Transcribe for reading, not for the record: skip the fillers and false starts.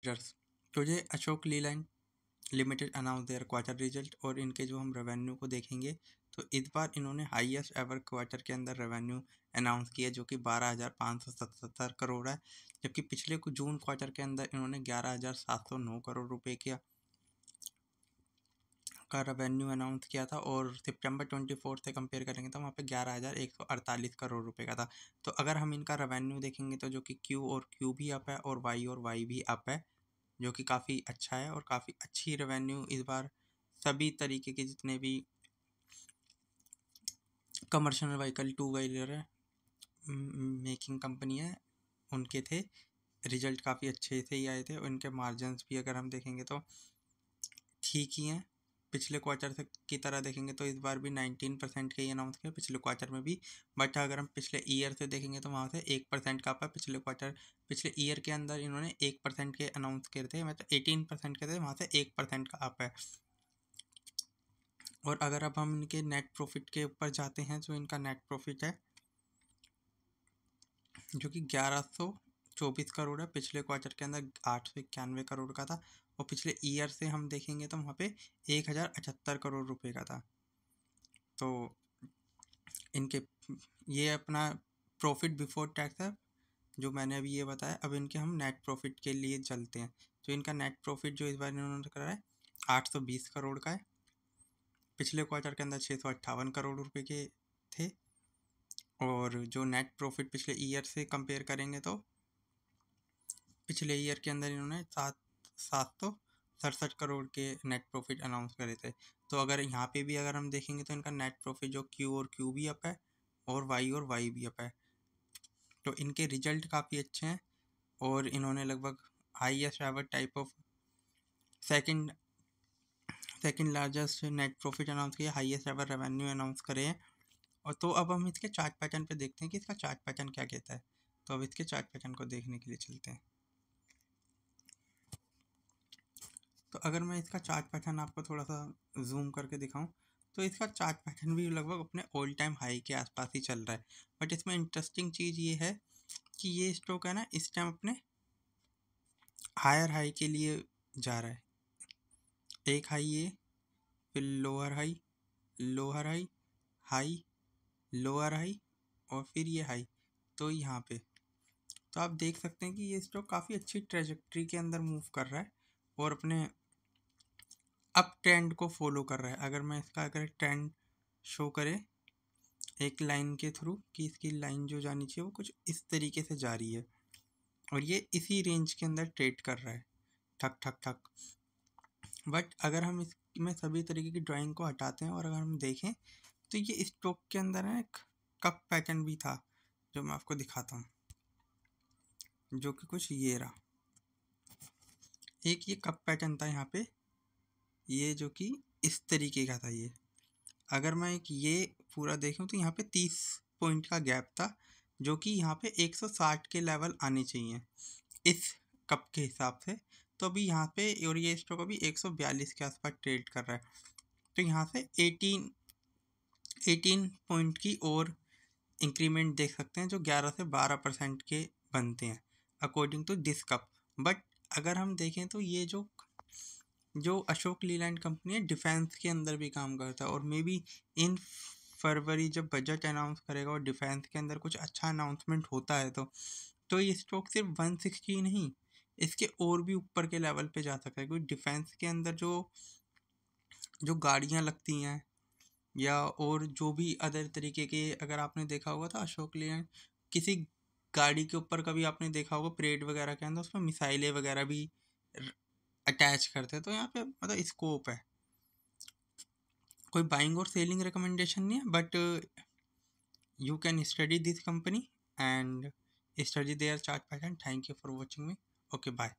Investors. Today Ashok Leyland limited announce their quarter result और इनके जो हम रेवेन्यू को देखेंगे तो इस बार इन्होंने हाईएस्ट एवर क्वार्टर के अंदर रेवेन्यू अनाउंस किया जो कि 12,577 करोड़ है, जबकि पिछले जून क्वार्टर के अंदर इन्होंने 11,709 करोड़ रुपए का रेवेन्यू अनाउंस किया था और सितंबर 24 से कंपेयर करेंगे तो वहाँ पे 11,148 करोड़ रुपए का था। तो अगर हम इनका रेवेन्यू देखेंगे तो जो कि क्यू और क्यू भी अप है और वाई भी अप है, जो कि काफ़ी अच्छा है और काफ़ी अच्छी रेवेन्यू इस बार सभी तरीके के जितने भी कमर्शियल व्हीकल टू व्हीलर है मेकिंग कंपनी है उनके थे। रिजल्ट काफ़ी अच्छे से ही आए थे और इनके मार्जिन्स भी अगर हम देखेंगे तो ठीक ही हैं। पिछले क्वार्टर से की तरह देखेंगे तो इस बार भी 19% के ही अनाउंस किया पिछले क्वार्टर में भी, बट अगर हम पिछले ईयर से देखेंगे तो वहाँ से 1% का अप है। पिछले ईयर के अंदर इन्होंने 1% के अनाउंस किए थे, मतलब 18% के थे, वहाँ से 1% का अप है। और अगर अब हम इनके नेट प्रॉफिट के ऊपर जाते हैं तो इनका नेट प्रॉफिट है जो कि 1124 करोड़ है। पिछले क्वार्टर के अंदर 891 करोड़ का था और पिछले ईयर से हम देखेंगे तो वहाँ पे 1078 करोड़ रुपए का था। तो इनके ये अपना प्रॉफिट बिफोर टैक्स है जो मैंने अभी ये बताया। अब इनके हम नेट प्रॉफिट के लिए चलते हैं। तो इनका नेट प्रॉफिट जो इस बार इन्होंने करा है 820 करोड़ का है। पिछले क्वार्टर के अंदर 658 करोड़ रुपए के थे और जो नेट प्रॉफिट पिछले ईयर से कंपेयर करेंगे तो पिछले ईयर के अंदर इन्होंने 767 करोड़ के नेट प्रॉफिट अनाउंस करे थे। तो अगर यहाँ पे भी अगर हम देखेंगे तो इनका नेट प्रॉफिट जो क्यू और क्यू भी अप है और वाई भी अप है। तो इनके रिजल्ट काफ़ी अच्छे हैं और इन्होंने लगभग highest ever type of second largest net profit announce किया, हाईएस्ट एवर रेवेन्यू अनाउंस करे हैं। और तो अब हम इसके चार्ट पैटर्न पे देखते हैं कि इसका चार्ट पैटर्न क्या कहता है। तो अब इसके चार्ट पैटर्न को देखने के लिए चलते हैं। तो अगर मैं इसका चार्ट पैटर्न आपको थोड़ा सा जूम करके दिखाऊं तो इसका चार्ट पैटर्न भी लगभग अपने ऑल टाइम हाई के आसपास ही चल रहा है। बट इसमें इंटरेस्टिंग चीज़ ये है कि ये स्टॉक है ना इस टाइम अपने हायर हाई के लिए जा रहा है। एक हाई ये, फिर lower high, lower high, high, lower high और फिर ये हाई। तो यहाँ पे तो आप देख सकते हैं कि ये स्टॉक काफ़ी अच्छी ट्रेजेक्ट्री के अंदर मूव कर रहा है और अपने अप ट्रेंड को फॉलो कर रहा है। अगर मैं इसका अगर ट्रेंड शो करे एक लाइन के थ्रू कि इसकी लाइन जो जानी चाहिए वो कुछ इस तरीके से जा रही है और ये इसी रेंज के अंदर ट्रेड कर रहा है, ठक ठक ठक। बट अगर हम इसमें सभी तरीके की ड्राइंग को हटाते हैं और अगर हम देखें तो ये स्टॉक के अंदर है एक कप पैटर्न भी था जो मैं आपको दिखाता हूँ, जो कि कुछ ये रहा। एक ये कप पैटर्न था यहाँ पे, ये जो कि इस तरीके का था। ये अगर मैं एक ये पूरा देखूं तो यहाँ पे 30 पॉइंट का गैप था जो कि यहाँ पे 160 के लेवल आने चाहिए इस कप के हिसाब से। तो अभी यहाँ पे और ये स्टॉक अभी 142 के आसपास ट्रेड कर रहा है। तो यहाँ से 18 पॉइंट की और इंक्रीमेंट देख सकते हैं जो 11 से 12% के बनते हैं according to this cup. But अगर हम देखें तो ये जो अशोक लीलैंड कंपनी है डिफेंस के अंदर भी काम करता है और मे बी इन फरवरी जब बजट अनाउंस करेगा और डिफेंस के अंदर कुछ अच्छा अनाउंसमेंट होता है तो ये स्टॉक सिर्फ 160 नहीं, इसके और भी ऊपर के लेवल पे जा सकता है। क्योंकि डिफेंस के अंदर जो गाड़ियाँ लगती हैं या और जो भी अदर तरीके के, अगर आपने देखा होगा था अशोक लीलैंड किसी गाड़ी के ऊपर कभी आपने देखा होगा परेड वगैरह के अंदर उसमें मिसाइलें वगैरह भी अटैच करते हैं। तो यहाँ पे मतलब स्कोप है। कोई बाइंग और सेलिंग रिकमेंडेशन नहीं है, but you can study this company and study their chart pattern. Thank you for watching me. Okay bye.